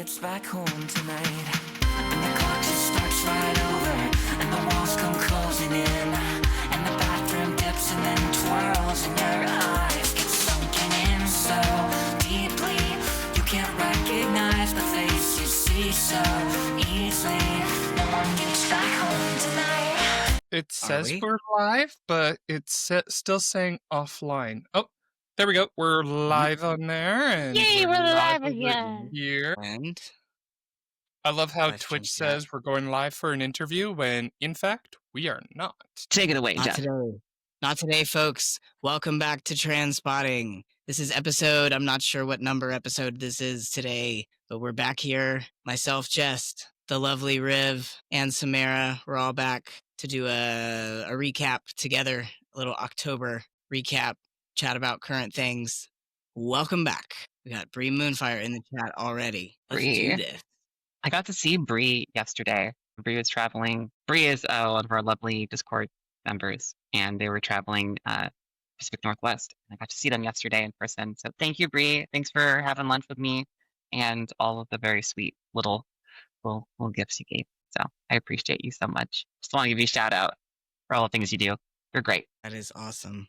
gets back home tonight. And the clock just starts right over, and the walls come closing in, and the bathroom dips and then twirls, and your eyes get sunken in so deeply you can't recognize the face you see so easily. No one gets back home tonight. It says we're live, but it's still saying offline. Oh, there we go. We're live on there, and Yay, we're live over again. here. And I love how Question Twitch chat. says we're going live for an interview when, in fact, we are not. Take it away, Not Jeff. today. Not today, folks. Welcome back to Transpotting. This is episode, I'm not sure what number episode this is today, but we're back here. Myself, Jess, the lovely Riv, and Samera. We're all back to do a recap together, a little October recap, chat about current things. Welcome back. We got Bree Moonfire in the chat already. Let's Bree. do this. I got to see Bree yesterday. Bree was traveling. Bree is one of our lovely Discord members, and they were traveling Pacific Northwest. I got to see them yesterday in person. So thank you, Bree. Thanks for having lunch with me and all of the very sweet little gifts you gave. So I appreciate you so much. Just want to give you a shout out for all the things you do. You're great. That is awesome.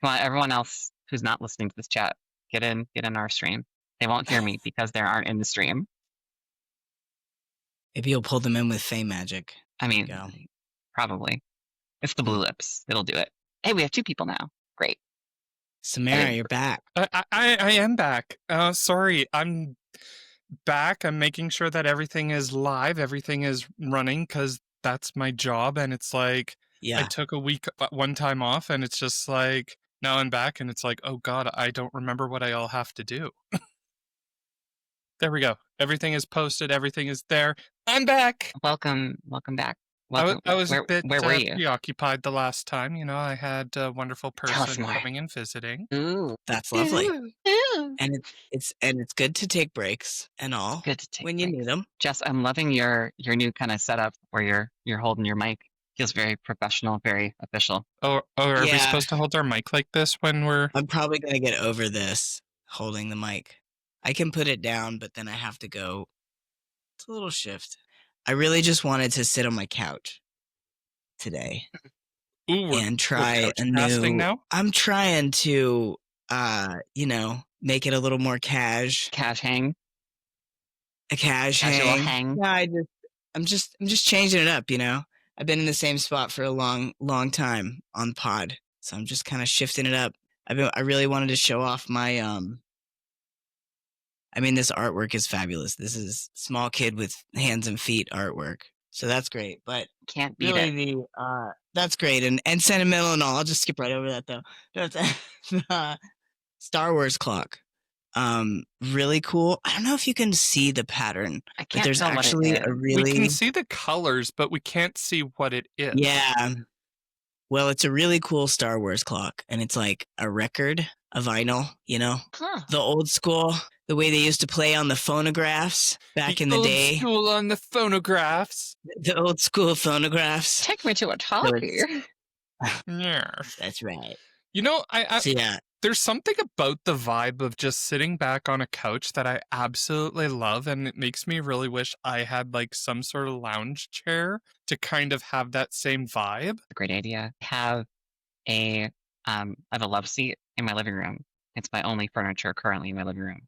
Come on, everyone else who's not listening to this chat, get in our stream. They won't hear me because they aren't in the stream. Maybe you'll pull them in with Fey Magic. I mean, Go. probably. It's the blue lips. It'll do it. Hey, we have 2 people now. Great. Samera, you're back. I am back. Sorry, I'm back. I'm making sure that everything is live, everything is running, because that's my job. And it's like, Yeah. I took a week, one time off, and it's just like, now I'm back, and it's like, oh God, I don't remember what I all have to do. There we go. Everything is posted. Everything is there. I'm back. Welcome back. Welcome. I was a bit where were you? preoccupied the last time. You know, I had a wonderful Tell us person more. coming and visiting. Ooh, That's lovely. Ooh. And it's good to take breaks and all good to take when you breaks. need them. Jess, I'm loving your new kind of setup where you're holding your mic. Feels very professional, very official. Oh, are we Yeah. supposed to hold our mic like this when we're... I'm probably gonna get over this holding the mic. I can put it down, but then I have to go. It's a little shift. I really just wanted to sit on my couch today Ooh, we're and try couch a casting new. now? I'm trying to, make it a little more Cash hang. a cash Casual hang. hang. Yeah, I'm just changing it up, you know. I've been in the same spot for a long time on pod, so I'm just kind of shifting it up. I really wanted to show off my this artwork is fabulous. This is small kid with hands and feet artwork, so that's great. But Can't beat really, it. that's great and sentimental and all. I'll just skip right over that though. The Star Wars clock. Really cool. I don't know if you can see the pattern, I but can't there's tell what it actually is. a really We can see the colors, but we can't see what it is. yeah. Well, it's a really cool Star Wars clock, and it's like a record, a vinyl. You know, Huh. the old school, the way they used to play on the phonographs back in the old day. school on the phonographs. The old school phonographs. Take me to a talkie. Yes. That's right. You know, I So yeah, there's something about the vibe of just sitting back on a couch that I absolutely love, and it makes me really wish I had like some sort of lounge chair to kind of have that same vibe. A great idea. I have a love seat in my living room. It's my only furniture currently in my living room.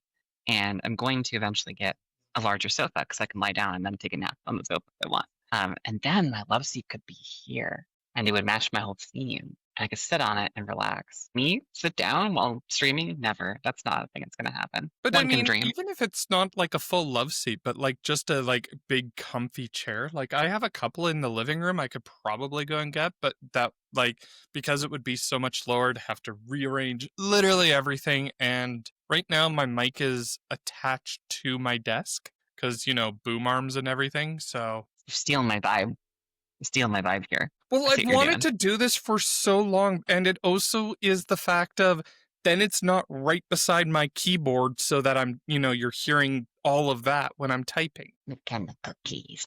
And I'm going to eventually get a larger sofa because I can lie down and then take a nap on the sofa if I want. And then my love seat could be here and it would match my whole theme. And I could sit on it and relax. Me sit down while streaming? Never. That's not a thing that's going to happen. But One I mean, can dream. even if it's not like a full love seat, but like just a like big comfy chair, like I have a couple in the living room I could probably go and get, but that like, because it would be so much lower to have to rearrange literally everything. And right now my mic is attached to my desk because, you know, boom arms and everything. So You're stealing my vibe. You're stealing my vibe here. well, I see I've what you're wanted doing. to do this for so long, and it also is the fact of then it's not right beside my keyboard so that I'm, you know, you're hearing all of that when I'm typing. Mechanical keys,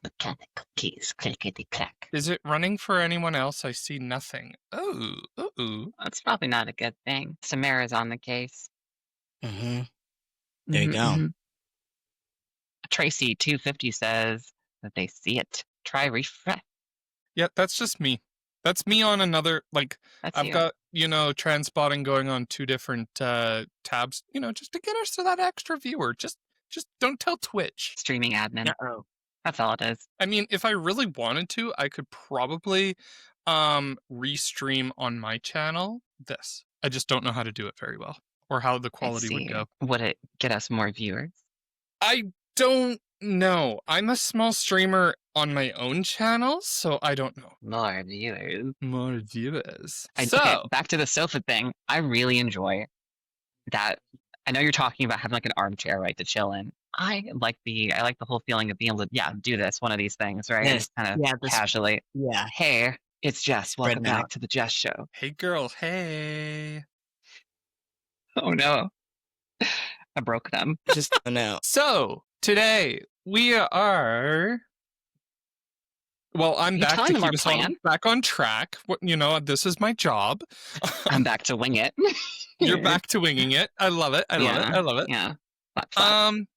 clickety clack. Is it running for anyone else? I see nothing. Oh, That's probably not a good thing. Samera's on the case. there you go. Mhm. Tracy 250 says that they see it. Try refresh. Yeah, that's just me. That's me on another, like, That's I've you. got, Transpotting going on 2 different tabs, just to get us to that extra viewer. Just don't tell Twitch. Streaming admin. Uh-oh. That's all it is. I mean, if I really wanted to, I could probably restream on my channel this. I just don't know how to do it very well, or how the Let's quality would see. go. Would it get us more viewers? I don't know. I'm a small streamer on my own channel, so I don't know. More viewers. More viewers. Okay, So, back to the sofa thing. I really enjoy that. I know you're talking about having like an armchair, right, to chill in. I like the whole feeling of being able to do this, one of these things, right? Yes. Just kind of Yeah, casually. Yeah. Hey, it's Jess. Spread Welcome back out. to the Jess Show. hey girl, hey. Oh no. I broke them. Just no. So, today we are. Well, I'm You back telling to them our keep us all plan? back on track. This is my job. I'm back to wing it. You're back to winging it. I love it. I love it. I love it. Yeah. Fun.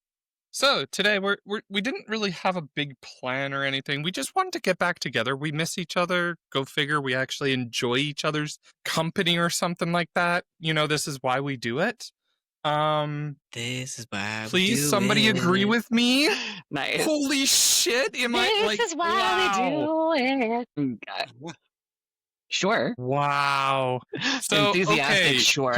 So today we didn't really have a big plan or anything. We just wanted to get back together. We miss each other. Go figure. We actually enjoy each other's company or something like that. This is why we do it. This is why. Please, somebody agree with me. Nice. Holy shit! Am I like? This is why we do it. Sure. Wow. So Enthusiastic, okay. sure.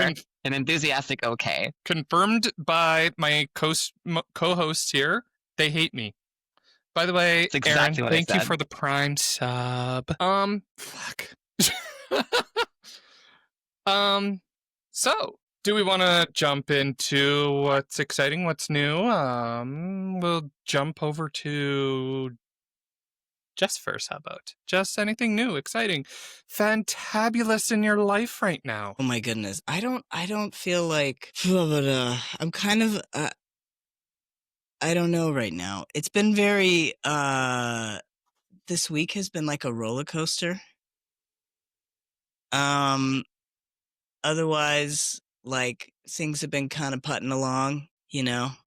An enthusiastic, okay. Confirmed by my co-hosts here. They hate me. By the way, That's exactly Aaron, what I thank you said. for the Prime sub. Fuck. So, do we want to jump into what's exciting, what's new? We'll jump over to Jess first. How about Jess? Anything new, exciting, fantabulous in your life right now? Oh my goodness. I don't feel like I'm kind of I don't know right now. It's been very this week has been like a roller coaster. Otherwise, like, things have been kind of putting along,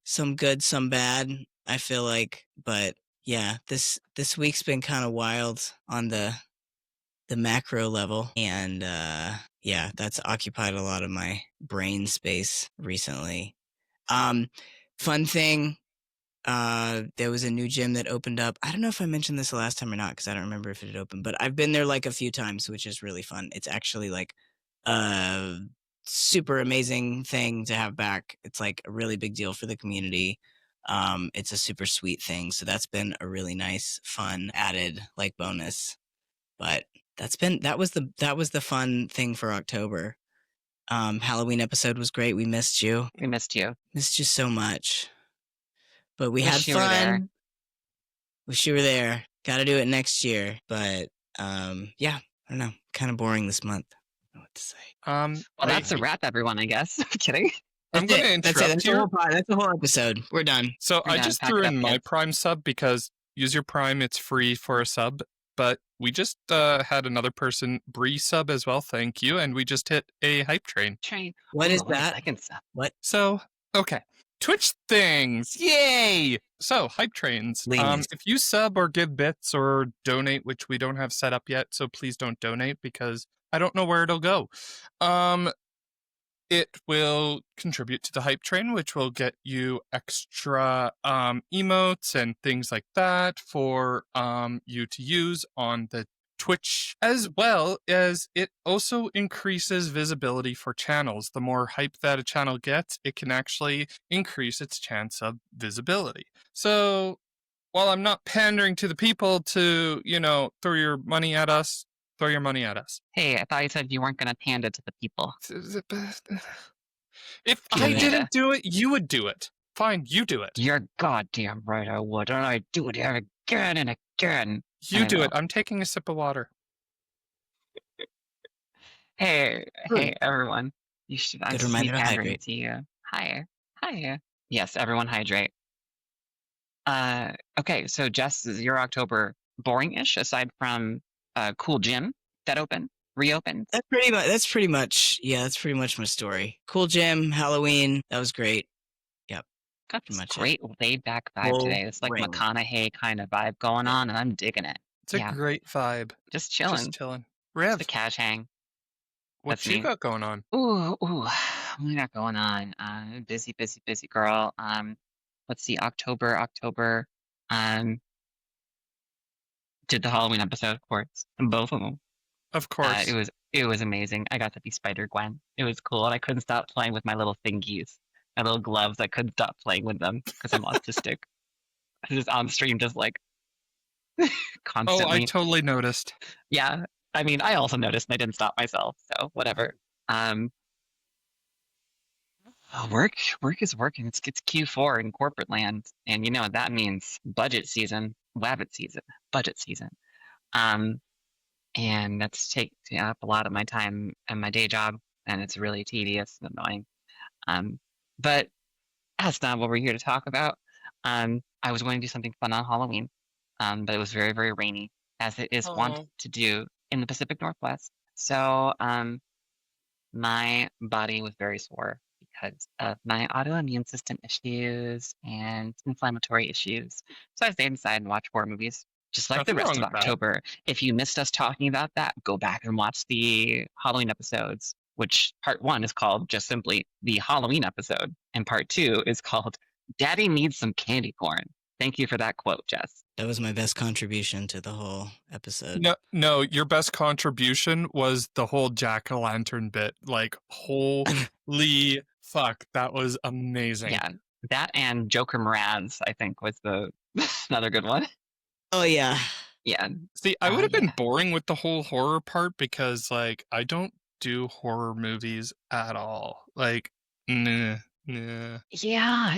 some good, some bad, I feel like, but yeah, this week's been kind of wild on the macro level, and yeah, that's occupied a lot of my brain space recently. Fun thing, there was a new gym that opened up. I don't know if I mentioned this the last time or not, because I don't remember if it had opened, but I've been there like a few times, which is really fun. It's actually like a super amazing thing to have back. It's like a really big deal for the community. It's a super sweet thing, so that's been a really nice, fun added like bonus. But that was the fun thing for October. Halloween episode was great. We missed you. We missed you. Missed you so much. But we Wish had you were there. fun. Wish you were there. Got to do it next year. But yeah, I don't know. Kind of boring this month. I don't know what to say. Well, that's a wrap, everyone, I guess. I'm kidding. I'm going to That's interrupt it. you. That's the whole episode. We're done. So We're I done. just Pack threw it in up, my kids. Prime sub because use your Prime, it's free for a sub. But we just had another person, Bree, sub as well. Thank you. And we just hit a hype train. Train. What is Hold on a that? second, Seth. So, okay. Twitch things. Yay! So, hype trains. Lenience. If you sub or give bits or donate, which we don't have set up yet, so please don't donate because I don't know where it'll go. It will contribute to the hype train, which will get you extra emotes and things like that for you to use on the Twitch, as well as it also increases visibility for channels. The more hype that a channel gets, it can actually increase its chance of visibility. So while I'm not pandering to the people to, throw your money at us, throw your money at us. Hey, I thought you said you weren't going to hand it to the people. If I didn't do it, you would do it. Fine, you do it. You're goddamn right I would. And I do it again and again. You I do know. it. I'm taking a sip of water. Hey, everyone. You should. I'm Good just reminder to pandering hydrate. to you. Hi. Yes, everyone hydrate. Okay, so Jess, is your October boring-ish aside from Cool Gym that reopened? That's pretty much my story. Cool gym, Halloween, that was great. Yep. Got Pretty this much it. great laid back vibe Full today. It's like ring. McConaughey kind of vibe going Yeah. on, and I'm digging it. It's a Yeah, great vibe. just Just chilling. chilling. Just a Rev, cash hang. what That's you me. got going on? Ooh, what we got going on? Busy, busy, busy girl. Let's see, October. Um, did the Halloween episode, of course, both of them. Of course. It was amazing. I got to be Spider Gwen. It was cool, and I couldn't stop playing with my little thingies, my little gloves. I couldn't stop playing with them because I'm autistic. I was just on stream, just like Oh, I constantly. totally noticed. Yeah, I mean, I also noticed, and I didn't stop myself. So whatever. Work is working. It's Q4 in corporate land, and you know what that means. Budget season, wabbit season, budget season. And that's taking up a lot of my time and my day job, and it's really tedious and annoying. But that's not what we're here to talk about. I was going to do something fun on Halloween, but it was very, very rainy, as it is wont Oh. to do in the Pacific Northwest. So, my body was very sore because of my autoimmune system issues and inflammatory issues. So I stayed inside and watched horror movies, just like the Nothing rest wrong of with that. October. If you missed us talking about that, go back and watch the Halloween episodes, which part 1 is called just simply the Halloween episode, and part 2 is called Daddy Needs Some Candy Corn. Thank you for that quote, Jess. That was my best contribution to the whole episode. No, your best contribution was the whole jack-o'-lantern bit. Like, holy fuck, that was amazing. Yeah, that and Joker Mraz, I think, was the another good one. Oh yeah. Yeah. See, I would have been yeah. boring with the whole horror part because, like, I don't do horror movies at all. Like, nah. Yeah,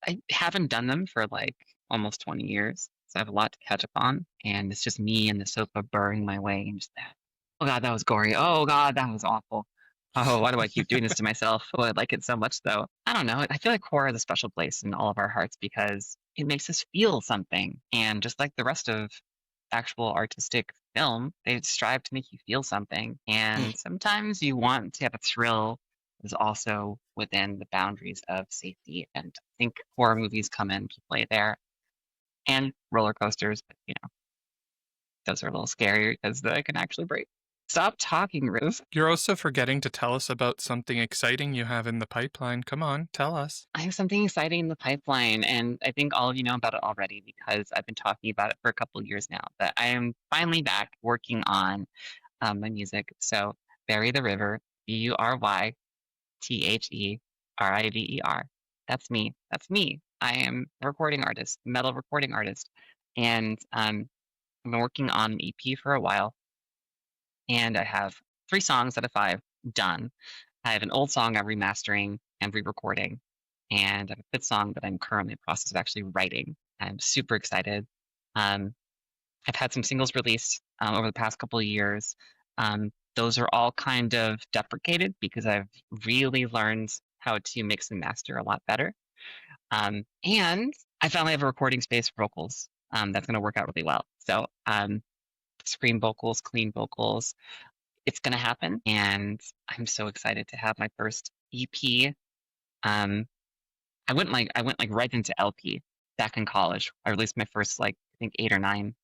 I haven't done them for like almost 20 years, so I have a lot to catch up on, and it's just me and the sofa burrowing my way and just that. Oh God, that was gory. Oh God, that was awful. Oh, why do I keep doing this to myself? Oh, I like it so much though. I don't know. I feel like horror has a special place in all of our hearts because it makes us feel something, and just like the rest of actual artistic film, they strive to make you feel something, and sometimes you want to have a thrill is also within the boundaries of safety. And I think horror movies come into play there. And roller coasters, but you know, those are a little scary because they can actually break. Stop talking, Ruth. You're also forgetting to tell us about something exciting you have in the pipeline. Come on, tell us. I have something exciting in the pipeline, and I think all of you know about it already because I've been talking about it for a couple of years now. But I am finally back working on my music. So, Bury the River, BURYTHERIVER. That's me. That's me. I am a recording artist, metal recording artist. And I've been working on an EP for a while. And I have 3 songs out of 5 done. I have an old song I'm remastering and re-recording. And I have a 5th song that I'm currently in the process of actually writing. I'm super excited. I've had some singles released over the past couple of years. Those are all kind of deprecated because I've really learned how to mix and master a lot better. And I finally have a recording space for vocals that's going to work out really well. So scream vocals, clean vocals, it's going to happen. And I'm so excited to have my first EP. I went like right into LP back in college. I released my first I think 8 or 9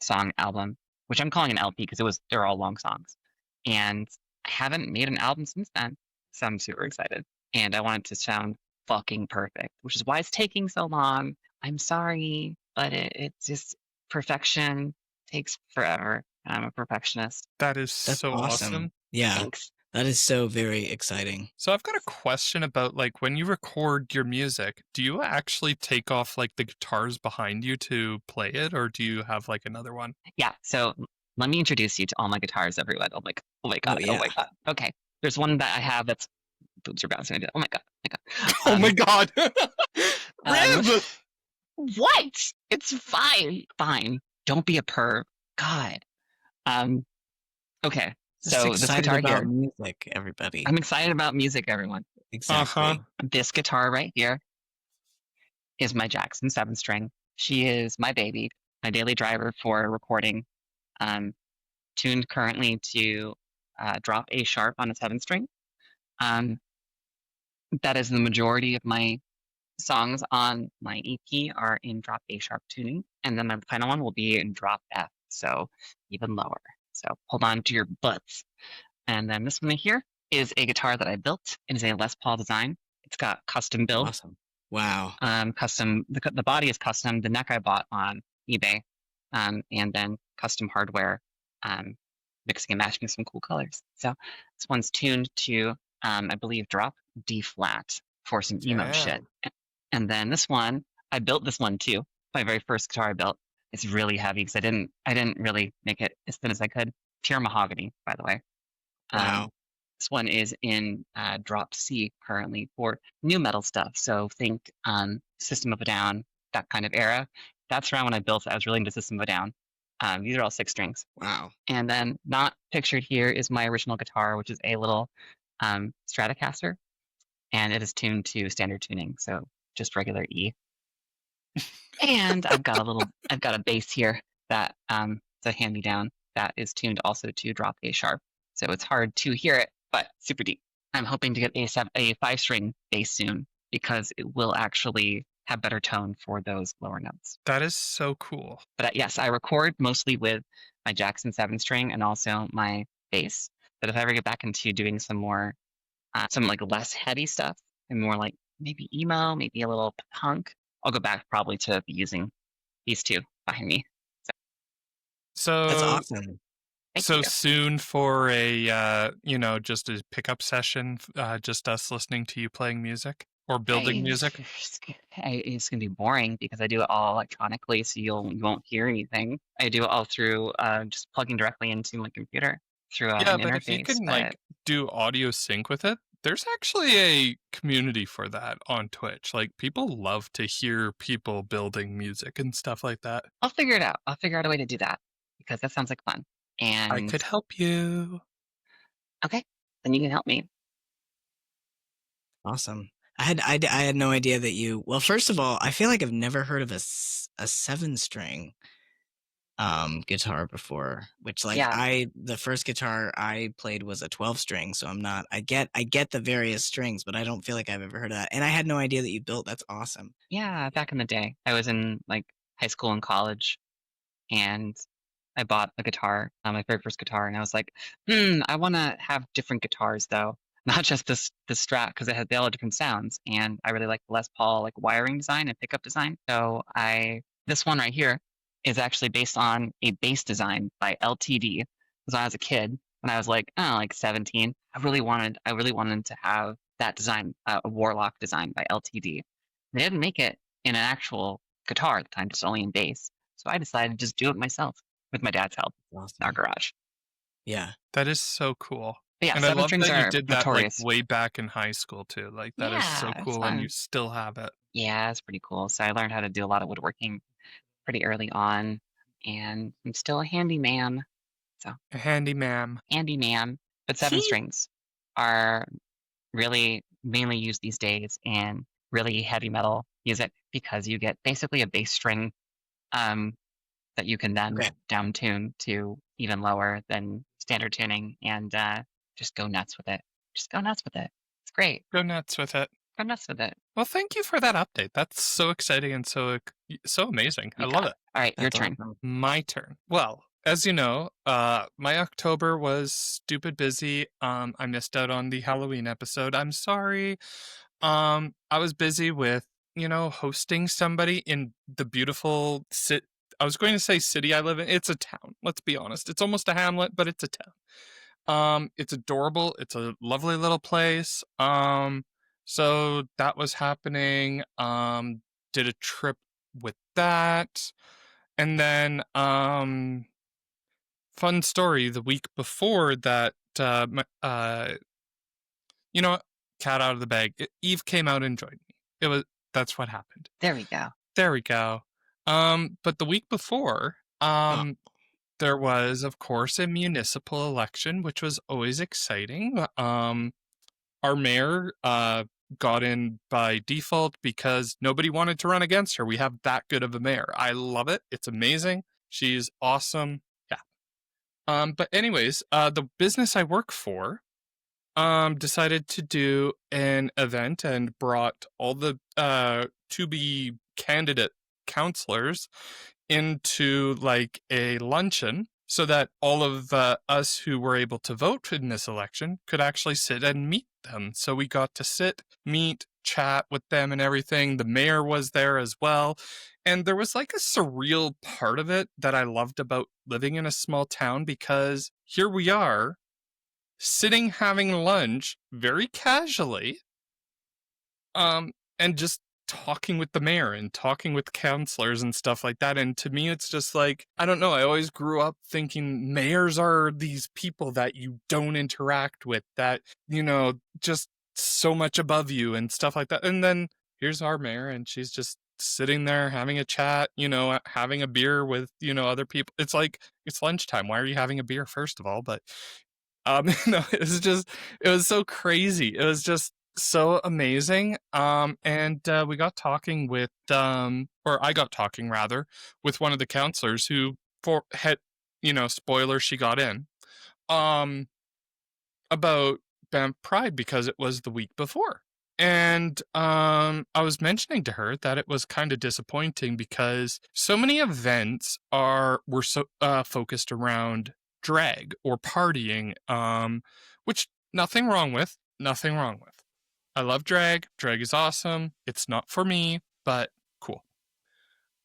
song album, which I'm calling an LP because they're all long songs. And I haven't made an album since then. So I'm super excited. And I want it to sound fucking perfect, which is why it's taking so long. I'm sorry, but it's just perfection takes forever. I'm a perfectionist. That's so awesome. Yeah. Thanks. That is so very exciting. So I've got a question about when you record your music, do you actually take off the guitars behind you to play it, or do you have another one? Yeah. So let me introduce you to all my guitars, everyone. Oh my god. yeah. Oh my god. Okay. There's one that I have that's boobs are bouncing. Oh my god. Oh my god. Riv! What? It's fine. Fine. Don't be a perv. God. Okay. Just So this excited guitar about here. music, everybody. I'm excited about music, everyone. Exactly. This guitar right here is my Jackson 7-string. She is my baby, my daily driver for recording. Tuned currently to drop A sharp on a 7-string. that is the majority of my songs on my EP are in drop A sharp tuning, and then my final one will be in drop F, so even lower. So hold on to your butts. And then this one right here is a guitar that I built. It is a Les Paul design. It's got custom build. Awesome. Wow. Custom. The body is custom. The neck I bought on eBay, and then custom hardware, mixing and matching some cool colors. So this one's tuned to, I believe, drop D flat for some emo shit. And then this one, I built this one too. My very first guitar I built. It's really heavy because I didn't really make it as thin as I could. Pure mahogany, by the way. Wow. This one is in drop C currently for new metal stuff. So think System of a Down, that kind of era. That's around when I built it. I was really into System of a Down. These are all 6 strings. Wow. And then not pictured here is my original guitar, which is a little Stratocaster, and it is tuned to standard tuning, so just regular E. And I've got a bass here that it's a hand-me-down that is tuned also to drop A sharp. So it's hard to hear it, but super deep. I'm hoping to get a 5-string bass soon because it will actually have better tone for those lower notes. That is so cool. But yes, I record mostly with my Jackson 7-string and also my bass. But if I ever get back into doing some more, some like less heavy stuff and more like maybe emo, maybe a little punk, I'll go back probably to using these two behind me. So That's awesome. Thank so you. soon for a just a pickup session, just us listening to you playing music or building music. It's gonna be boring because I do it all electronically, so you won't hear anything. I do it all through just plugging directly into my computer through Yeah, an but interface. if you can but like do audio sync with it, there's actually a community for that on Twitch. Like people love to hear people building music and stuff like that. I'll figure it out. I'll figure out a way to do that because that sounds like fun. And I could help you. okay, then you can help me. Awesome. I had no idea that you. Well, first of all, I feel like I've never heard of a 7-string guitar before. Which like Yeah. the first guitar I played was a 12-string, so I'm not. I get the various strings, but I don't feel like I've ever heard of that. And I had no idea that you built. That's awesome. Yeah, back in the day, I was in like high school and college, and I bought a guitar, my very first guitar, and I was like, I want to have different guitars though, not just this Strat because they all have different sounds, and I really like the Les Paul like wiring design and pickup design. So this one right here is actually based on a bass design by LTD. Because when I was a kid, when I was like 17, I really wanted to have that design, a Warlock design by LTD. They didn't make it in an actual guitar at the time, just only in bass. So I decided to just do it myself with my dad's help in our Awesome. garage. Yeah. That is so cool. But yeah, And I 7 love strings that you are did that like notorious. way back in high school too. Like that is so Yeah, it's cool and you fun. still have it. Yeah, it's pretty cool. So I learned how to do a lot of woodworking pretty early on, and I'm still a handyman. A handyman. But 7 strings are really mainly used these days in really heavy metal music because you get basically a bass string that you can then down tune to even lower than standard tuning and just go nuts with it. Just go nuts with it. It's great. Go nuts with it. Go nuts with it. Well, thank you for that update. That's so exciting and so amazing. I love it. All right, your That's turn. awesome. My turn. Well, as you know, my October was stupid busy. I missed out on the Halloween episode. I'm sorry. I was busy with, hosting somebody in the beautiful I was going to say city I live in. It's a town. Let's be honest. It's almost a hamlet, but it's a town. It's adorable. It's a lovely little place. So that was happening. Did a trip with that. And then, fun story, the week before that, cat out of the bag. Eve came out and joined me. That's what happened. There we go. There we go. But the week before, there was, of course, a municipal election, which was always exciting. Our mayor, got in by default because nobody wanted to run against her. We have that good of a mayor. I love it. It's amazing. She's awesome. Yeah. But anyways, the business I work for, decided to do an event and brought all the to be candidate counselors into like a luncheon so that all of us who were able to vote in this election could actually sit and meet them. So we got to sit, meet, chat with them and everything. The mayor was there as well. And there was like a surreal part of it that I loved about living in a small town, because here we are sitting having lunch very casually, and just talking with the mayor and talking with counselors and stuff like that. And to me, it's just like, I don't know, I always grew up thinking mayors are these people that you don't interact with, that, just so much above you and stuff like that. And then here's our mayor, and she's just sitting there having a chat, having a beer with, other people. It's like, it's lunchtime. Why are you having a beer, first of all? But no, it was so crazy. It was just so amazing. And we got talking with, or I got talking rather, with one of the counselors who had, spoiler, she got in, about Banff Pride, because it was the week before. And I was mentioning to her that it was kind of disappointing because so many events were so focused around drag or partying, which nothing wrong with. I love drag. Drag is awesome. It's not for me, but cool.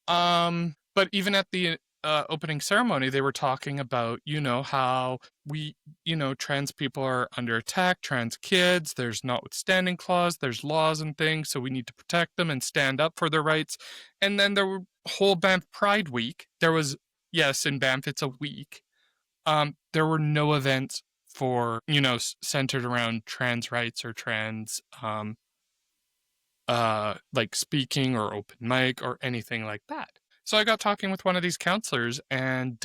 But even at the opening ceremony, they were talking about, how we, trans people are under attack, trans kids, there's notwithstanding clause, there's laws and things, so we need to protect them and stand up for their rights. And then there were whole Banff Pride Week. There was, yes, in Banff, it's a week. There were no events for, centered around trans rights or trans, like speaking or open mic or anything like that. So I got talking with one of these counselors, and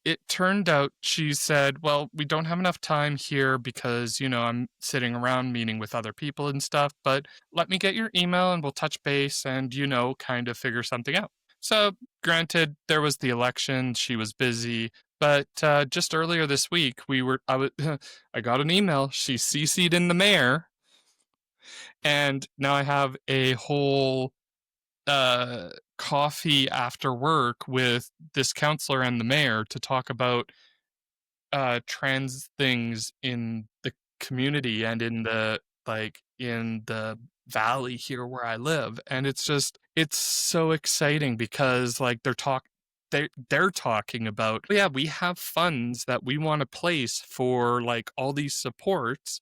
it turned out she said, well, we don't have enough time here because, I'm sitting around meeting with other people and stuff, but let me get your email and we'll touch base and, kind of figure something out. So granted, there was the election, she was busy, but just earlier this week, I got an email, she CC'd in the mayor, and now I have a whole coffee after work with this counselor and the mayor to talk about trans things in the community and in the valley here where I live. And it's so exciting because like they're talking about, yeah, we have funds that we want to place for like all these supports,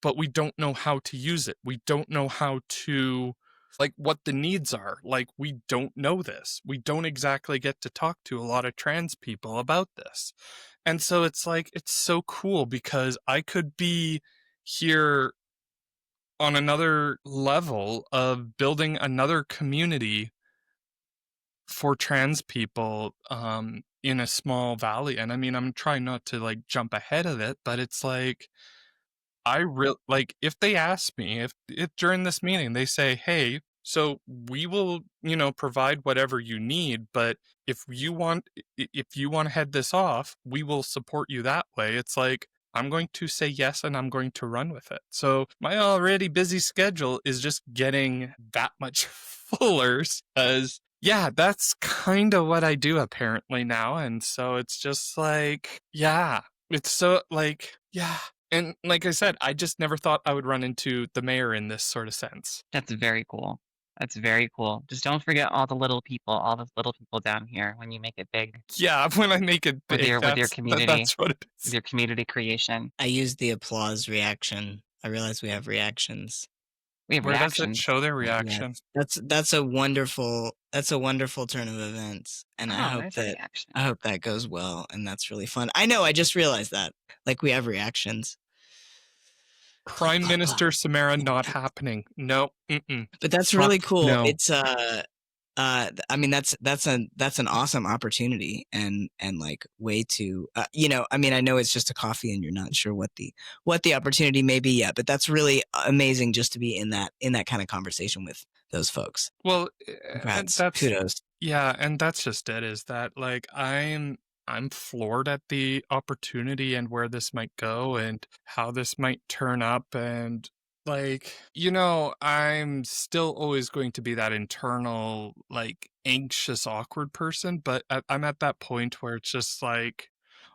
but we don't know how to use it. We don't know how to, like, what the needs are. Like, we don't know this. We don't exactly get to talk to a lot of trans people about this. And so it's like, it's so cool because I could be here on another level of building another community for trans people in a small valley. And I mean, I'm trying not to like jump ahead of it, but it's like, like, if they ask me, if during this meeting they say, hey, so we will, provide whatever you need, but if you want to head this off, we will support you that way. It's like, I'm going to say yes and I'm going to run with it. So my already busy schedule is just getting that much fuller because, yeah, that's kind of what I do apparently now. And so it's just like, yeah, it's so like, yeah. And like I said, I just never thought I would run into the mayor in this sort of sense. That's very cool. That's very cool. Just don't forget all the little people down here when you make it big. Yeah, when I make it big, With your community. that's what it is. With your community creation. I used the applause reaction. I realize we have reactions. We have Where reactions. does it show their reaction? That's a wonderful turn of events, and I hope that goes well, and that's really fun. I know, I just realized that, like, we have reactions. Prime Minister Samera not happening. No. Mm-mm. But that's really cool. No. It's I mean, that's an awesome opportunity and like way to I mean, I know it's just a coffee and you're not sure what the opportunity may be yet, but that's really amazing just to be in that kind of conversation with those folks. Well, Congrats. that's Kudos. Yeah, and that's just it, is that like I'm I'm floored at the opportunity and where this might go and how this might turn up. And like, I'm still always going to be that internal, like, anxious, awkward person, but I'm at that point where it's just like,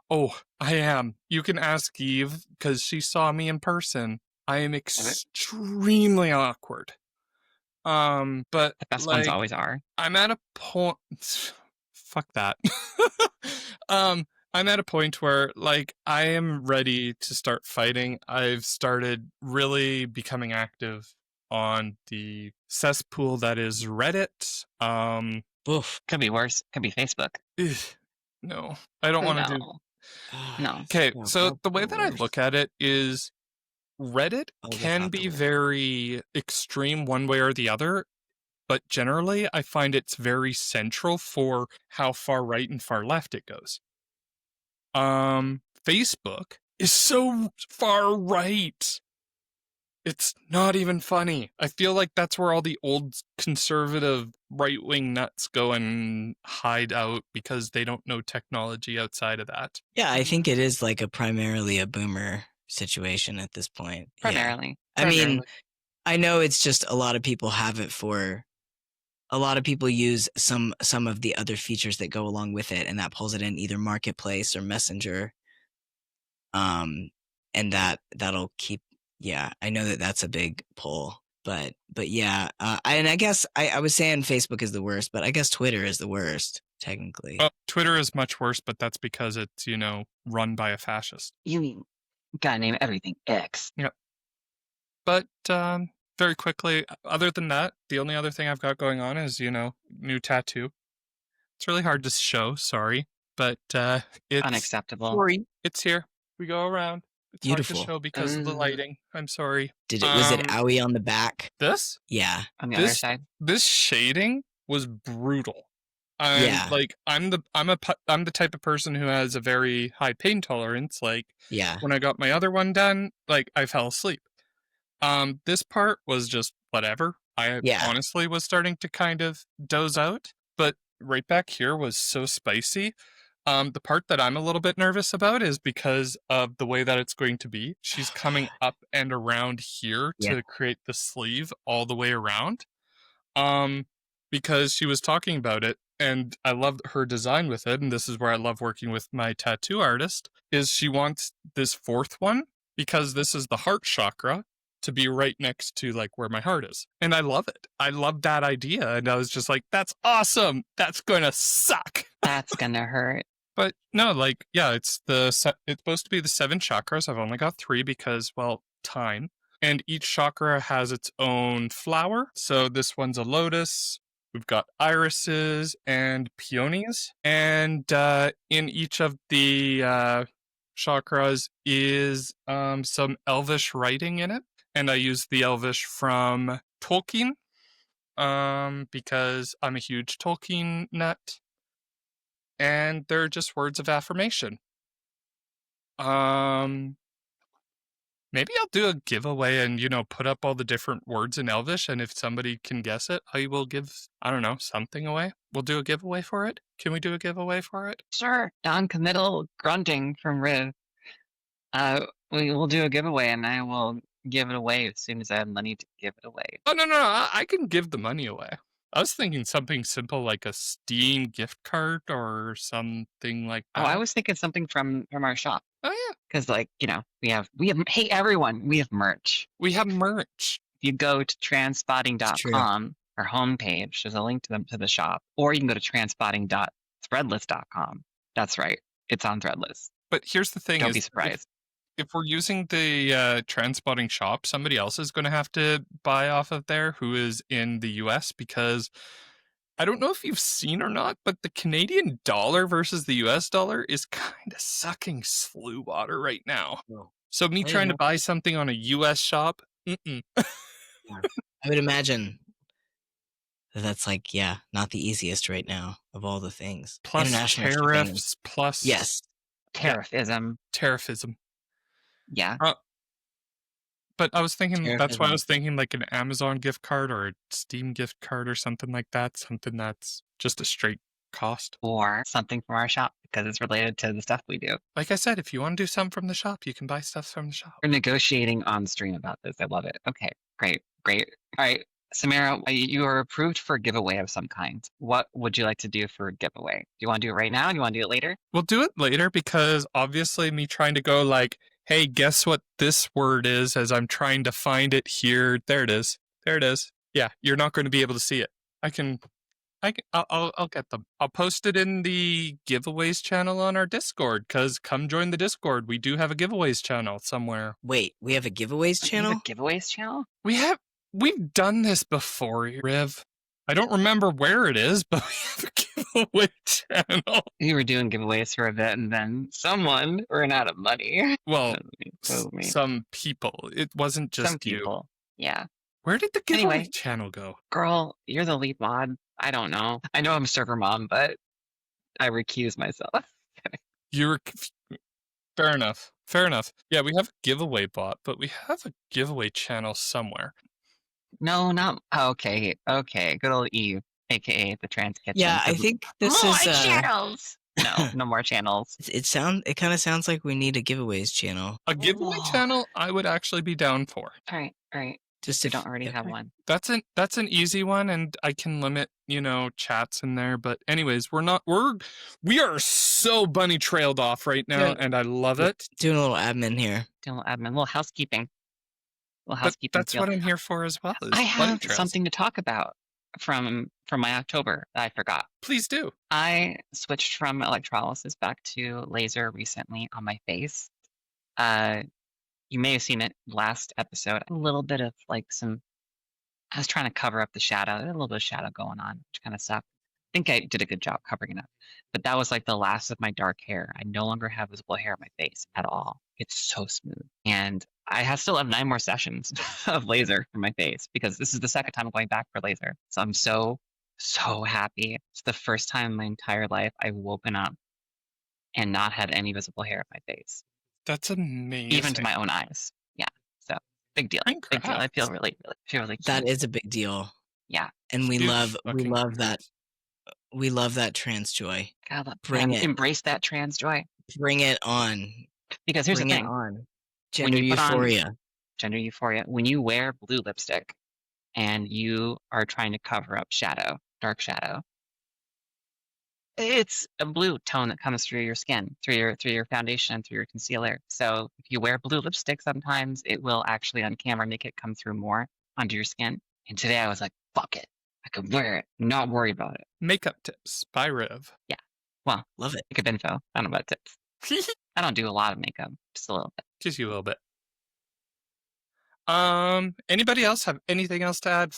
oh, I am. You can ask Eve because she saw me in person. I am extremely awkward. But The best ones like, always are. I'm at a point. Fuck that. I'm at a point where, like, I am ready to start fighting. I've started really becoming active on the cesspool that is Reddit. Oof. Could be worse. Could be Facebook. No, I don't want to do. No. No. Okay, Yeah, so the way probably that I worse. look at it is Reddit Oh, that's can not the be word. very extreme one way or the other, but generally I find it's very central for how far right and far left it goes. Facebook is so far right. It's not even funny. I feel like that's where all the old conservative right-wing nuts go and hide out because they don't know technology outside of that. Yeah, I think it is like primarily a boomer situation at this point. Yeah. Primarily. I mean, I know it's just a lot of people have it for. A lot of people use some of the other features that go along with it, and that pulls it in either Marketplace or Messenger. And that'll keep. Yeah, I know that's a big pull, but yeah, and I guess I was saying Facebook is the worst, but I guess Twitter is the worst technically. Twitter is much worse, but that's because it's, run by a fascist. You gotta name everything X. Yep. But very quickly, other than that, the only other thing I've got going on is, new tattoo. It's really hard to show, sorry, but it's Unacceptable. Sorry. It's here. We go around. It's Beautiful. hard to show because of the lighting. I'm sorry. Was it owie on the back? This? Yeah. On the other side. This shading was brutal. Like, I'm the type of person who has a very high pain tolerance. Like, Yeah. when I got my other one done, like, I fell asleep. This part was just whatever. I honestly was starting to kind of doze out, but right back here was so spicy. The part that I'm a little bit nervous about is because of the way that it's going to be. She's coming up and around here to create the sleeve all the way around. Because she was talking about it, and I loved her design with it, and this is where I love working with my tattoo artist, is she wants this fourth one, because this is the heart chakra, to be right next to, like, where my heart is. And I love it. I love that idea, and I was just like, that's awesome! That's gonna suck! That's gonna hurt. But no, like, yeah, it's supposed to be the 7 chakras. I've only got 3 because, well, time. And each chakra has its own flower. So this one's a lotus. We've got irises and peonies. And in each of the chakras is some elvish writing in it. And I use the elvish from Tolkien because I'm a huge Tolkien nut. And they're just words of affirmation. Maybe I'll do a giveaway and, put up all the different words in Elvish, and if somebody can guess it, I will give, I don't know, something away. We'll do a giveaway for it. Can we do a giveaway for it? Sure. Non-committal grunting from Riv. We will do a giveaway, and I will give it away as soon as I have money to give it away. Oh, no, I can give the money away. I was thinking something simple like a Steam gift card or something like that. Oh, I was thinking something from our shop. Oh, yeah. Because, like, we have, hey, everyone, we have merch. We have merch. If you go to transpotting.com, our homepage, there's a link to the shop. Or you can go to transpotting.threadless.com. That's right. It's on Threadless. But here's the thing. Don't be surprised. If we're using the Transpotting shop, somebody else is going to have to buy off of there who is in the US, because I don't know if you've seen or not, but the Canadian dollar versus the US dollar is kind of sucking slew water right now. Oh. So me trying to buy something on a US shop, I would imagine that's like, not the easiest right now of all the things. Plus international tariffs, shipping. plus Tariffism. Tariffism. Yeah. But I was thinking, that's why I Tariffism. was thinking like an Amazon gift card or a Steam gift card or something like that. Something that's just a straight Cost. or something from our shop because it's related to the stuff we do. Like I said, if you want to do something from the shop, you can buy stuff from the shop. We're negotiating on stream about this. I love it. Okay, great. All right, Samera, you are approved for a giveaway of some kind. What would you like to do for a giveaway? Do you want to do it right now? Do you want to do it later? We'll do it later because obviously me trying to go like, hey, guess what this word is as I'm trying to find it here. There it is. There it is. Yeah, you're not going to be able to see it. I'll get them. I'll post it in the giveaways channel on our Discord because come join the Discord. We do have a giveaways channel somewhere. Wait, we have a giveaways You have channel? a giveaways channel? We've done this before, Riv. I don't remember where it is, but we have a giveaway channel. We were doing giveaways for a bit, and then someone ran out of money. Well, So me. some people. It wasn't just Some you. people. Yeah. Where did the giveaway Anyway. channel go? Girl, you're the lead mod. I don't know. I know I'm server mom, but I recuse myself. Fair enough. Fair enough. Yeah, we have a giveaway bot, but we have a giveaway channel somewhere. No, not okay. Good old Eve, aka the trans kitchen. Yeah, I think this more is channels. No more channels. it kind of sounds like we need a giveaways channel. A giveaway Oh. channel I would actually be down for. All right. Just We if don't already have one. That's an easy one, and I can limit, chats in there. But anyways, we are so bunny trailed off right now, Yeah. and I love Yeah. it. doing a little admin here. Doing a little admin, little housekeeping. But that's what I'm here for as well. Is I bunny have trails. something to talk about from my October that I forgot. Please do. I switched from electrolysis back to laser recently on my face. You may have seen it last episode. A little bit of I was trying to cover up the shadow. There was a little bit of shadow going on, which kind of sucked. I think I did a good job covering it up. But that was like the last of my dark hair. I no longer have visible hair on my face at all. It's so smooth. And I still have 9 more sessions of laser for my face because this is the second time I'm going back for laser. So I'm so happy. It's the first time in my entire life I've woken up and not had any visible hair on my face. That's amazing. Even to my own eyes. Yeah. So big deal. Big deal. I feel Congrats. really That cute. is a big deal. Yeah. And we Huge love fucking that. We love that trans joy. God, Bring it. Embrace that trans joy. Bring it on. Because here's Bring the it thing. on. Gender you put on- euphoria. Gender euphoria. When you wear blue lipstick and you are trying to cover up shadow, dark shadow, it's a blue tone that comes through your skin, through your foundation, through your concealer. So if you wear blue lipstick, sometimes it will actually on camera make it come through more onto your skin. And today I was like, fuck it. I could wear it, not worry about it. Makeup tips by Riv. Love it. Makeup info. I don't know about tips. I don't do a lot of makeup, just a little bit. Just you a little bit. Anybody else have anything else to add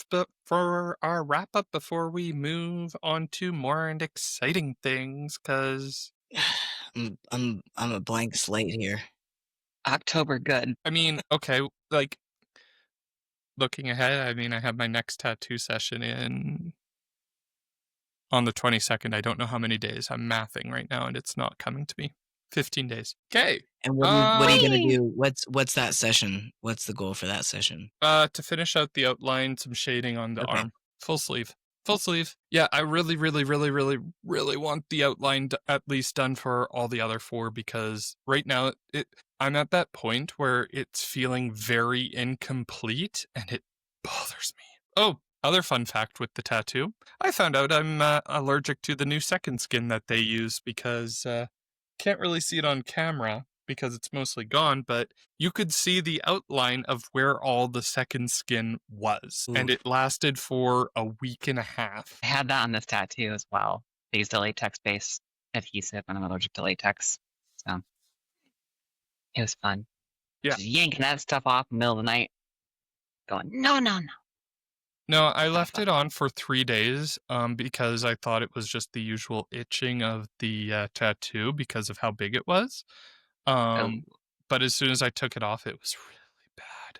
for our wrap up before we move on to more and exciting things? Because I'm a blank slate here. October good. I mean, okay, like looking ahead, I mean, I have my next tattoo session on the 22nd. I don't know how many days. I'm mathing right now, and it's not coming to me. 15 days. Okay. And what are you gonna Whee! do? What's that session? What's the goal for that session? To finish out the outline, some shading on the Okay. arm. Full sleeve. Full sleeve. Yeah, I really, really, really, really, really want the outline at least done for all the other 4 because right now I'm at that point where it's feeling very incomplete and it bothers me. Oh, other fun fact with the tattoo. I found out I'm allergic to the new second skin that they use because can't really see it on camera because it's mostly gone, but you could see the outline of where all the second skin was. And Ooh. it lasted for a week and a half. I had that on this tattoo as well. They used a latex-based adhesive, and I'm allergic to latex, so it was fun. Yeah. Just yanking that stuff off in the middle of the night, going, no. No, I left it on for 3 days because I thought it was just the usual itching of the tattoo because of how big it was. But as soon as I took it off, it was really bad.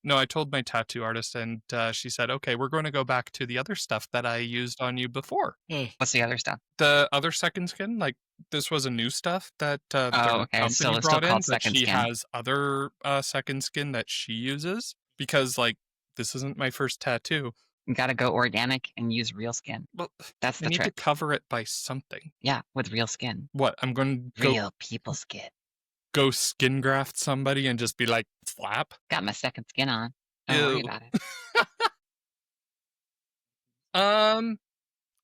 No, I told my tattoo artist and she said, okay, we're going to go back to the other stuff that I used on you before. What's the other stuff? The other second skin, like this was a new stuff that the okay. company So it's brought still in, called but second she skin. has other second skin that she uses because like this isn't my first tattoo. You gotta go organic and use real skin. Well, That's I the need to trick. cover it by something. Yeah, with real skin. What? I'm going to Real people skin. go skin graft somebody and just be like, flap? Got my second skin on. Don't worry Ew. about it.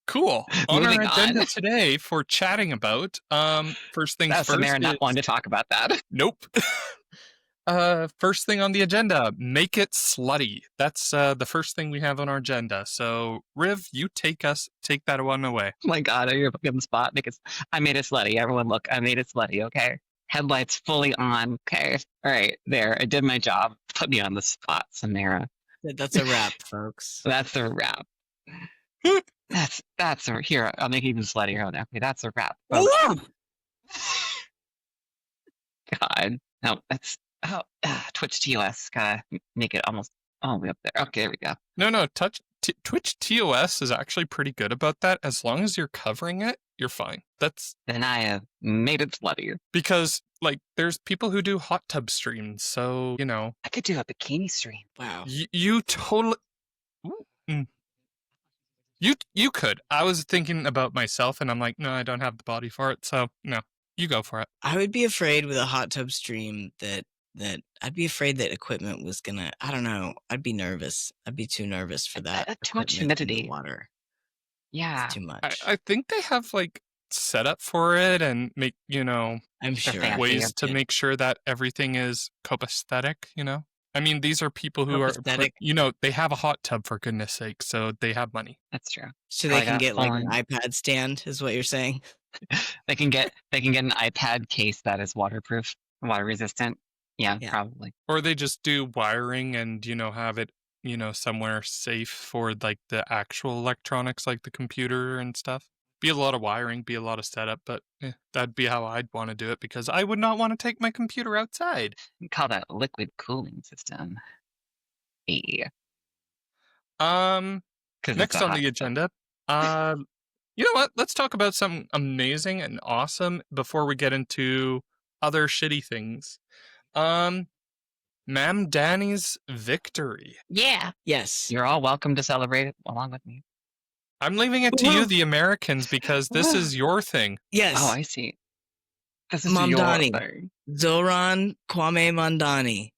Cool. On our Moving agenda on. today for chatting about, first things That's first Samera not is- wanting to talk about that. Nope. First thing on the agenda, make it slutty. That's the first thing we have on our agenda. So, Riv, you take that one away. Oh my God, you're putting me on the spot because I made it slutty. Everyone, look, I made it slutty. Okay, headlights fully on. Okay, all right, there. I did my job. Put me on the spot, Samera. That's a wrap, folks. That's a wrap. That's a here. I'll make it even sluttier. Okay, that's a wrap. folks. God, no, that's Twitch TOS. Gotta make it almost all the way up there. Okay, there we go. No, Twitch TOS is actually pretty good about that. As long as you're covering it, you're fine. That's Then I have made it slutty. because, like, there's people who do hot tub streams, so, you know. I could do a bikini stream. Wow. You totally... You could. I was thinking about myself, and I'm like, no, I don't have the body for it, so, no. You go for it. I would be afraid with a hot tub stream that I'd be afraid that equipment was gonna. I don't know. I'd be nervous. I'd be too nervous for that. Too much equipment in the humidity. water. Yeah. It's too much. I think they have, like, setup for it and make, you know, I'm sure. fancy. ways to Yeah. make sure that everything is copacetic, you know? I mean, these are people who are, Copacetic. you know, they have a hot tub, for goodness sake, so they have money. That's true. So they Like can a get like an phone. iPad stand, is what you're saying? They can get an iPad case that is waterproof, water resistant. Yeah, Yeah. probably. Or they just do wiring and, you know, have it, you know, somewhere safe for, like, the actual electronics, like the computer and stuff. Be a lot of wiring, be a lot of setup, but that'd be how I'd want to do it because I would not want to take my computer outside. We call that liquid cooling system. Yeah. 'Cause it's Next a on hot the tub. agenda, you know what? Let's talk about something amazing and awesome before we get into other shitty things. Ma'am Danny's victory. Yeah. Yes. You're all welcome to celebrate it along with me. I'm leaving it to you, Woo-hoo. the Americans, because this is your thing. Yes. Oh, I see. This is Mamdani. your thing. Zoran Kwame Mandani.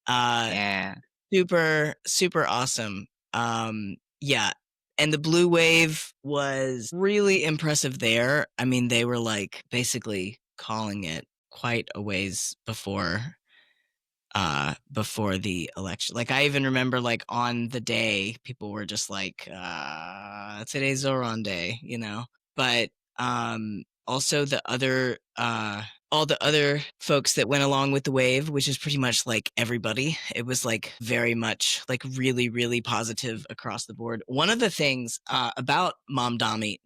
Yeah. Super, super awesome. Yeah. And the Blue Wave was really impressive there. I mean, they were like basically calling it quite a ways before the election. Like I even remember like on the day, people were just like, today's Zoran Day, you know? But also the other all the other folks that went along with the wave, which is pretty much like everybody. It was like very much like really, really positive across the board. One of the things about Mamdani,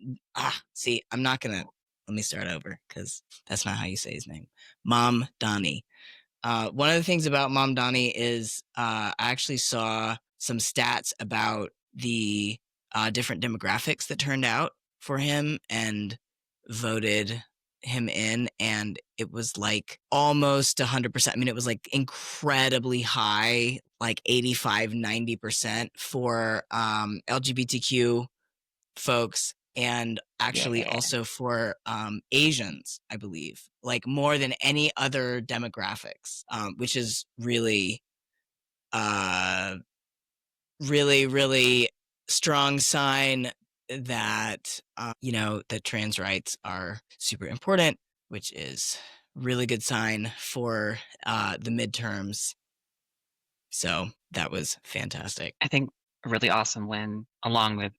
see, I'm not gonna let me start over because that's not how you say his name. Mamdani. One of the things about Mamdani is I actually saw some stats about the different demographics that turned out for him and voted him in, and it was like almost 100%. I mean, it was like incredibly high, like 85-90% for LGBTQ folks, and actually also for Asians, I believe, like more than any other demographics, which is really really strong sign that you know, that trans rights are super important, which is really good sign for the midterms. So that was fantastic. I think a really awesome win, along with,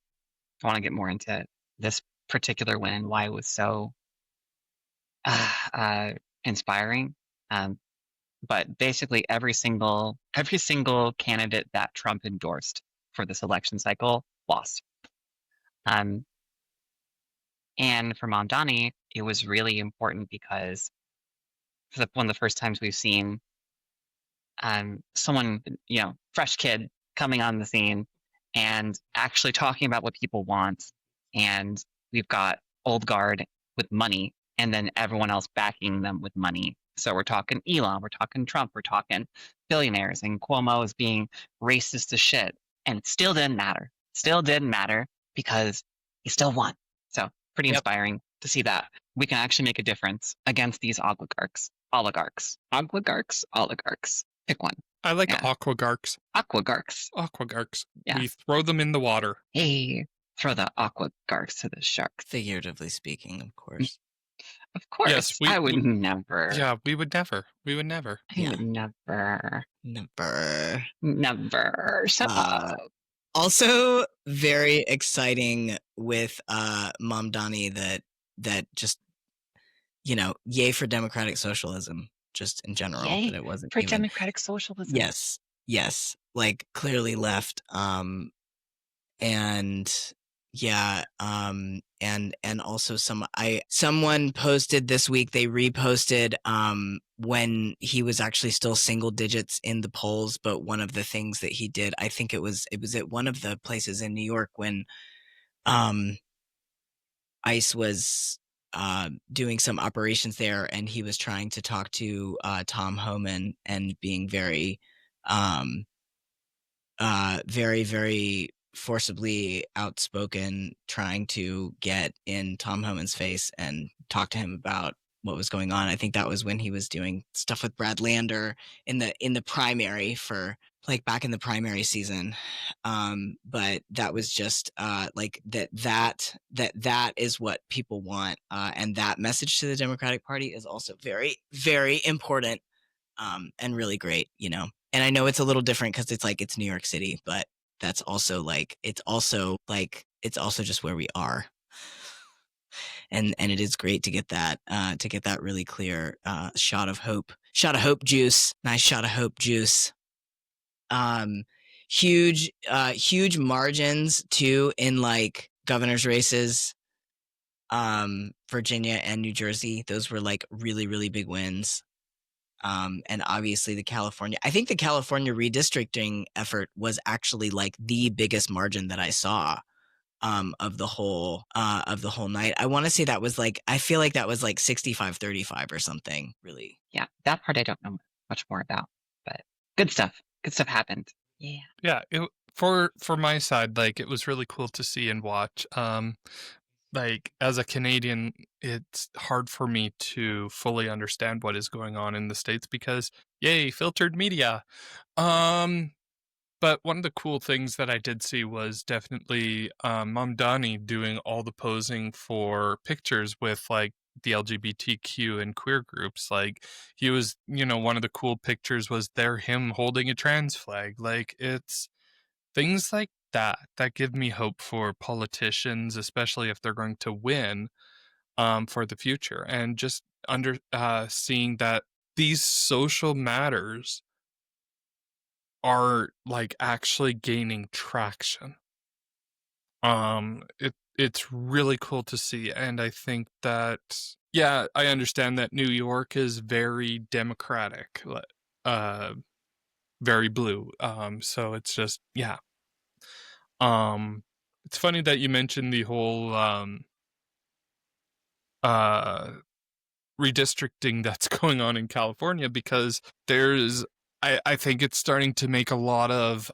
I want to get more into this particular win and why it was so inspiring. But basically every single candidate that Trump endorsed for this election cycle lost. And for Mamdani, it was really important because for one of the first times we've seen someone, you know, fresh kid coming on the scene and actually talking about what people want. And we've got old guard with money and then everyone else backing them with money. So we're talking Elon, we're talking Trump, we're talking billionaires, and Cuomo is being racist as shit. And it still didn't matter. still didn't matter because he still won. So pretty Yep. inspiring to see that we can actually make a difference against these oligarchs. Pick one. I like Yeah. aquagarks. Aquagarchs. Yeah. We throw them in the water. Hey, throw the aquagarks to the sharks. Figuratively speaking, of course. Of course. Yes, I would never. Yeah, we would never. I would never. Never. Shut up. Also, very exciting with Mom Donnie that just, yay for democratic socialism, just in general. Yay that it wasn't for even, democratic socialism. Yes, like clearly left. And yeah, and also someone posted this week, they reposted when he was actually still single digits in the polls, but one of the things that he did, I think it was at one of the places in New York when ICE was doing some operations there, and he was trying to talk to Tom Homan and being very very, very forcibly outspoken, trying to get in Tom Homan's face and talk to him about what was going on. I think that was when he was doing stuff with Brad Lander in the primary for like back in the primary season. But that was just like that is what people want. And that message to the Democratic Party is also very, very important. And really great, And I know it's a little different because it's New York City, but that's also it's also just where we are. And it is great to get that really clear shot of hope juice. Nice shot of hope juice. Huge margins too in governor's races. Virginia and New Jersey, those were really, really big wins. And obviously I think the California redistricting effort was actually the biggest margin that I saw of the whole night. I want to say that was I feel like that was 65-35 or something, really. Yeah, that part I don't know much more about, but good stuff happened. Yeah, for my side, it was really cool to see and watch. As a Canadian, it's hard for me to fully understand what is going on in the States because, yay, filtered media. But one of the cool things that I did see was definitely Mamdani doing all the posing for pictures with the LGBTQ and queer groups. He was, one of the cool pictures was him holding a trans flag. It's things like that give me hope for politicians, especially if they're going to win for the future, and just seeing that these social matters are actually gaining traction. It's really cool to see, and I think that I understand that New York is very democratic, very blue. So it's just it's funny that you mentioned the whole redistricting that's going on in California, because I think it's starting to make a lot of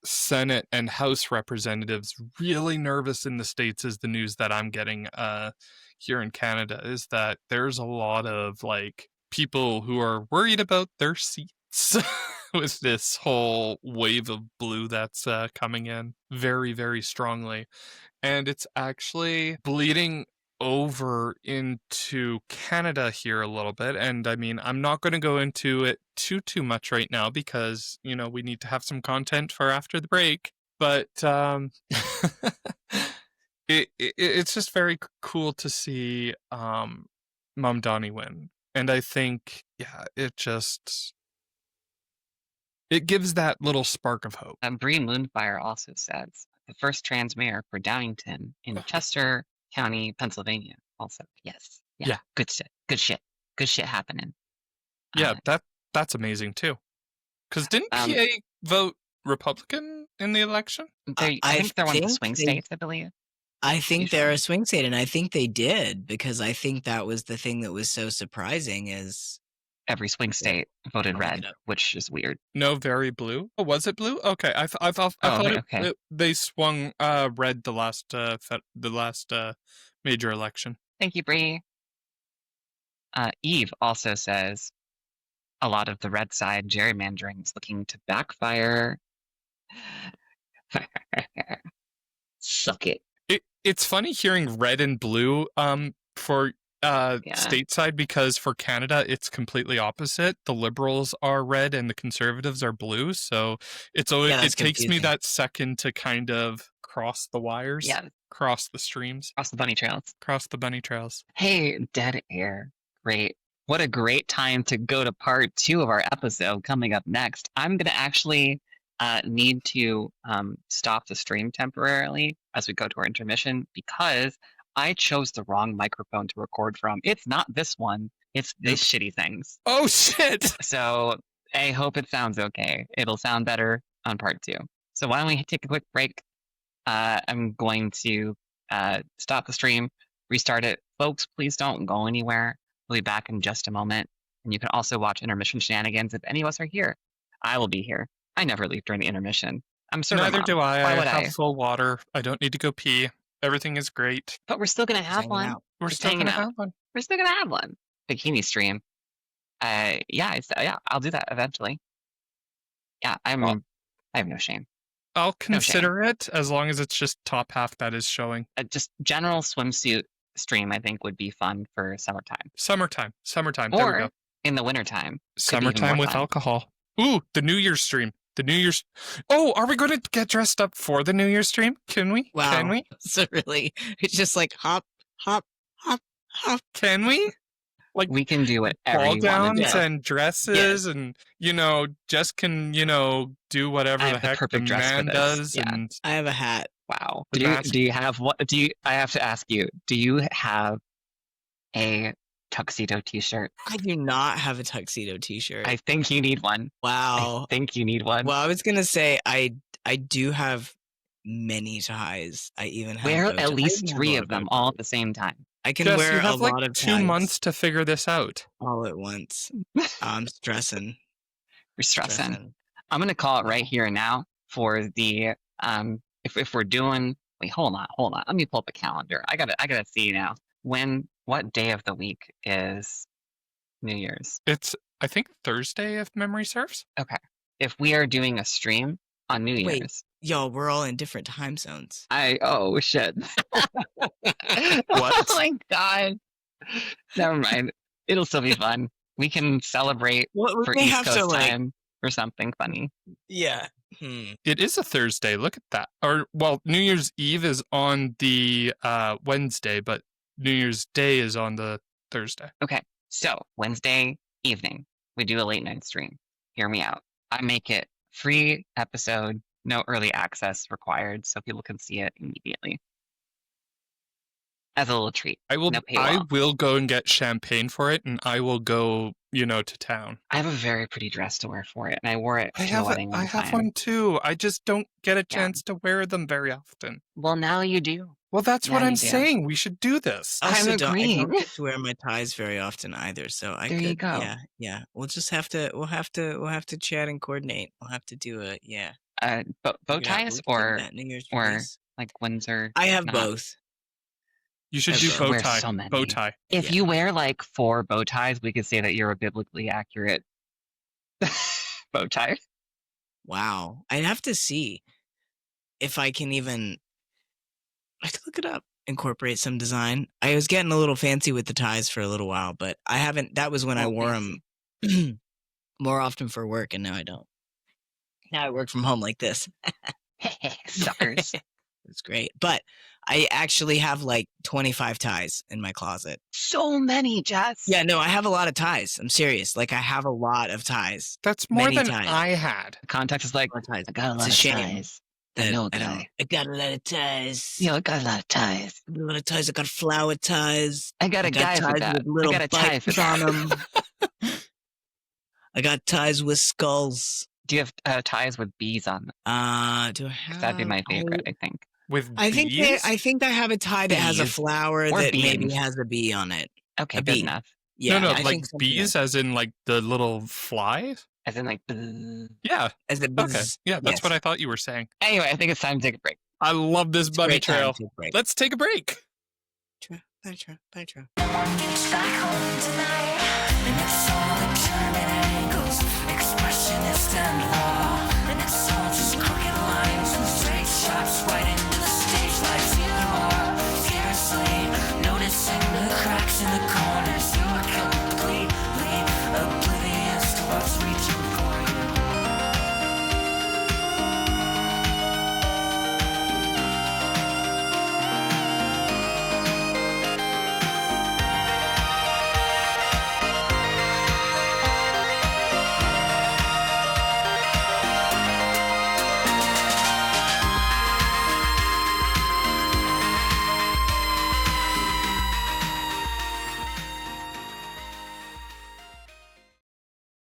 Senate and House representatives really nervous in the States. Is the news that I'm getting here in Canada, is that there's a lot of people who are worried about their seats with this whole wave of blue that's coming in very, very strongly. And it's actually bleeding over into Canada here a little bit. And I mean, I'm not going to go into it too much right now because, we need to have some content for after the break. But it's just very cool to see Mamdani win. And I think, it gives that little spark of hope. Bree Moonfire also says the first trans mayor for Downington in Chester County, Pennsylvania. Also, yes. Yeah. Good shit happening. Yeah, that's amazing too. Because didn't PA vote Republican in the election? I think they're one of the swing states, I believe. I think they're a swing state, and I think they did, because I think that was the thing that was so surprising is every swing state voted I'll look red, it up. which is weird. No, very blue. Oh, was it blue? Okay, I thought okay. they swung red the last major election. Thank you, Bree. Eve also says a lot of the red side gerrymandering is looking to backfire. Suck it. It's funny hearing red and blue for stateside, because for Canada it's completely opposite. The Liberals are red and the Conservatives are blue, so it's always it takes me confusing. that second to kind of cross the wires, Yeah, cross the streams, cross the bunny trails. cross the bunny trails. Hey, dead air. Great. What a great time to go to part 2 of our episode coming up next. I'm going to actually need to stop the stream temporarily as we go to our intermission because I chose the wrong microphone to record from. It's not this one. It's these shitty things. Oh, shit! So I hope it sounds okay. It'll sound better on part 2. So why don't we take a quick break? I'm going to stop the stream, restart it. Folks, please don't go anywhere. We'll be back in just a moment. And you can also watch intermission shenanigans if any of us are here. I will be here. I never leave during the intermission. I'm server Neither mom. do I. Why I would have full water. I don't need to go pee. Everything is great. But we're still going to have hanging one. out. We're Just still hanging gonna out. have one. We're still going to have one. Bikini stream. Yeah, I'll do that eventually. Yeah, I have no shame. I'll consider it as long as it's just top half that is showing. Just general swimsuit stream, I think, would be fun for summertime. Summertime. There we Or go. in the wintertime. Summertime with alcohol. Ooh, the New Year's stream. The New Year's. Oh, are we going to get dressed up for the New Year's stream? Can we? Wow. Can we? So really, it's just like hop, hop, hop, hop. Can we? Like we can do whatever ball you want to gowns do. and dresses, and Jess can do whatever I the have the heck the perfect dress for man this. does. Yeah. And I have a hat. Wow. The Do mask. you have what? I have to ask you. Do you have a tuxedo T-shirt? I do not have a tuxedo T-shirt. I think you need one. Wow. I think you need one. Well, I was gonna say I do have many ties. I even have Wear bow at ties. least I have a 3 lot of them bow all at ties. the same time. I can Jess, wear you a have lot like of 2 ties months to figure this out. all at once. I'm stressing. We're stressing. I'm gonna call it right here and now for the if we're doing. Wait, hold on. Let me pull up a calendar. I gotta see now. What day of the week is New Year's? It's, I think, Thursday, if memory serves. Okay. If we are doing a stream on New Wait. Year's. Y'all, we're all in different time zones. Oh shit. What? Oh my god. Never mind. It'll still be fun. We can celebrate What for they East have Coast to like? time or something funny. Yeah. It is a Thursday. Look at that. Or, well, New Year's Eve is on the Wednesday, but New Year's Day is on the Thursday. Okay. So Wednesday evening, we do a late night stream. Hear me out. I make it free episode, no early access required, so people can see it immediately. As a little treat. I will. No I paywall. will go and get champagne for it, and I will go, to town. I have a very pretty dress to wear for it, and I wore it to a wedding I one have time. one too. I just don't get a chance to wear them very often. Well, now you do. Well, that's what Now I'm you do. saying. We should do this. I also I'm don't agreeing. get to wear my ties very often either, so I There could. you go. Yeah. We'll just have to. We'll have to chat and coordinate. We'll have to do a Bow figure out what ties we can do or that New Year's or- release. like Windsor. I have not. both. You should I do will bow wear tie. so many. Bow tie. If Yeah. you wear like 4 bow ties, we could say that you're a biblically accurate bow tie. Wow. I'd have to see if I can even. I have to look it up. Incorporate some design. I was getting a little fancy with the ties for a little while, but I haven't. That was when I Oh, wore them more often for work, and now I don't. Now I work from home like this. Suckers. It's great. But I actually have like 25 ties in my closet. So many, Jess. Yeah, no, I have a lot of ties. I'm serious. Like I have a lot of ties. That's more Many than ties. I had. The context is like, A lot of ties. I got a It's lot a of shame ties. that know a I don't. guy. I got a lot of ties. I got a lot of ties. I got a lot of ties. I got flower ties. I got I a got guy for ties that. with little I got a tie for bikes that. on them. I got ties with skulls. Do you have ties with bees on them? Do I have? That'd be my favorite, I think. With I bees? think I have a tie that has a Bees. flower Or that maybe beans. has a bee on it. Okay, A good bee. enough. Yeah, no, I like think something bees, as in like the little fly. As in, like, bzz. Yeah. as the Okay. buzz. Yeah, that's Yes. what I thought you were saying. Anyway, I think it's time to take a break. I love this It's a bunny great time trail. to break. Let's take a break. Bunny trail. No one gets back home tonight, and it's